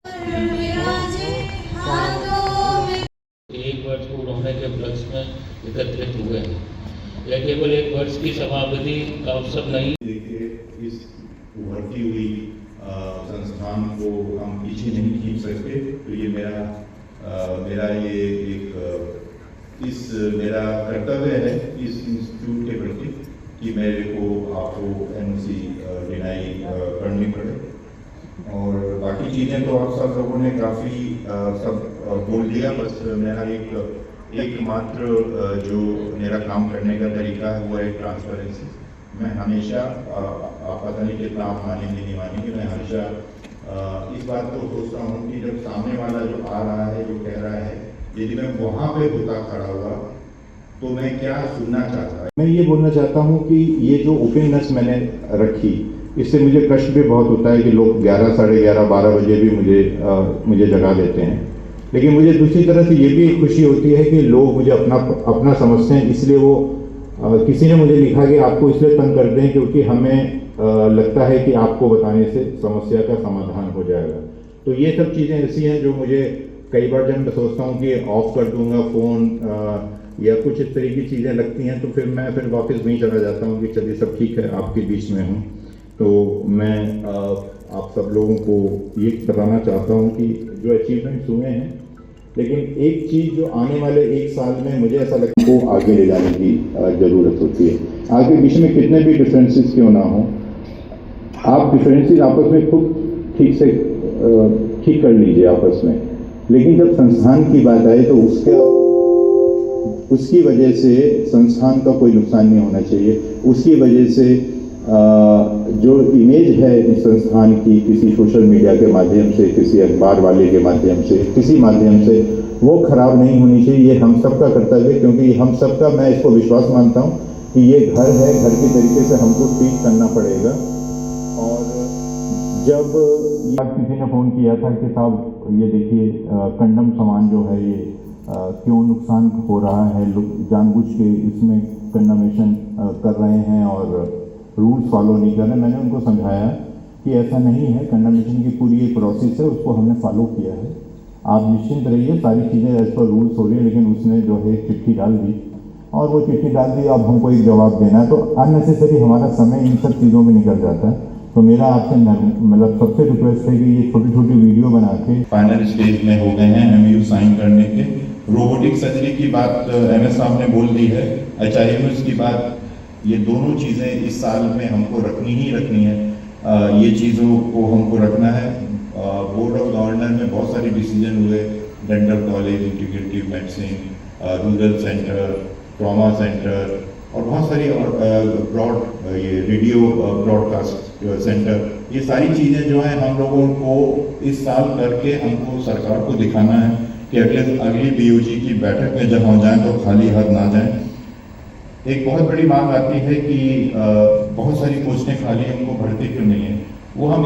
एक वर्ष पूर्ण होने के उपलक्ष्य में एकत्रित हुए हैं। यह केवल एक वर्ष की समाप्ति का अवसर नहीं। देखिए, इस उभरती हुई संस्थान को हम पीछे नहीं खींच सकते। तो ये मेरा ये एक मेरा कर्तव्य है इस इंस्टीट्यूट के प्रति कि मेरे को आपको एनओसी डिनाई करनी पड़े। और बाकी चीज़ें तो आप सब लोगों ने काफ़ी सब बोल दिया। बस मेरा एकमात्र जो मेरा काम करने का तरीका है वो है ट्रांसपेरेंसी। मैं हमेशा आप पता नहीं कितना आप मानेंगे नहीं मानेंगे, मैं हमेशा इस बात को सोचता हूँ कि जब सामने वाला जो आ रहा है जो कह रहा है, यदि मैं वहाँ पे होता खड़ा हुआ तो मैं क्या सुनना चाहता है। मैं ये बोलना चाहता हूँ कि ये जो ओपननेस मैंने रखी, इससे मुझे कष्ट भी बहुत होता है कि लोग 11, साढ़े 11, 12 बजे भी मुझे जगा देते हैं। लेकिन मुझे दूसरी तरह से ये भी खुशी होती है कि लोग मुझे अपना समझते हैं। इसलिए वो किसी ने मुझे लिखा कि आपको इसलिए तंग करते हैं क्योंकि हमें लगता है कि आपको बताने से समस्या का समाधान हो जाएगा। तो ये सब चीज़ें ऐसी हैं जो मुझे कई बार जब मैं सोचता हूँ कि ऑफ कर दूंगा फ़ोन या कुछ इस तरह की चीज़ें लगती हैं, तो फिर वापस वहीं चला जाता हूँ कि चलिए सब ठीक है, आपके बीच में हूँ। तो मैं आप सब लोगों को ये बताना चाहता हूँ कि जो अचीवमेंट्स हुए हैं, लेकिन एक चीज़ जो आने वाले एक साल में मुझे ऐसा लगता है को आगे ले जाने की ज़रूरत होती है। आपके बीच में कितने भी डिफरेंसेस क्यों ना हो, आप डिफरेंसेस आपस में खुद ठीक कर लीजिए आपस में। लेकिन जब संस्थान की बात आए तो उसकी वजह से संस्थान का कोई नुकसान नहीं होना चाहिए। उसकी वजह से जो इमेज है इस संस्थान की किसी सोशल मीडिया के माध्यम से, किसी अखबार वाले के माध्यम से, किसी माध्यम से, वो खराब नहीं होनी चाहिए। ये हम सबका कर्तव्य है, क्योंकि हम सबका, मैं इसको विश्वास मानता हूँ कि ये घर है, घर के तरीके से हमको ट्रीट करना पड़ेगा। और जब किसी ने फ़ोन किया था कि साहब ये देखिए कंडम सामान जो है ये क्यों नुकसान हो रहा है, लोग जानबूझ के इसमें कंडमेशन कर रहे हैं और रूल्स फॉलो नहीं कर रहे। मैंने उनको समझाया कि ऐसा नहीं है, कंडमेशन की पूरी एक प्रोसेस है, उसको हमने फॉलो किया है, आप निश्चिंत रहिए, सारी चीज़ें एज पर रूल्स हो रही है। लेकिन उसने जो है चिट्ठी डाल दी, और वो चिट्ठी डाल दी, अब हमको एक जवाब देना है, तो अननेसेसरी हमारा समय इन सब चीज़ों में निकल जाता है। तो मेरा आपसे मतलब सबसे रिक्वेस्ट है कि ये छोटी छोटी वीडियो बना के फाइनल स्टेज में हो गए हैं MOU साइन करने के। रोबोटिक सर्जरी की बात MS साहब ने बोल दी है, HIMS की बात, ये दोनों चीज़ें इस साल में हमको रखनी है। ये चीज़ों को हमको रखना है। बोर्ड ऑफ गवर्नर में बहुत सारे डिसीजन हुए, dental college, integrative medicine, rural centre, trauma centre और बहुत सारी ब्रॉड ये रेडियो ब्रॉडकास्ट सेंटर, ये सारी चीज़ें जो हैं हम लोगों को इस साल करके हमको सरकार को दिखाना है कि अगली BOG की बैठक में जब हम जाएं तो खाली हाथ ना जाएं। एक बहुत बड़ी मांग आती है कि बहुत सारी पोस्टें खाली, हमको भरती क्यों नहीं है, वो हम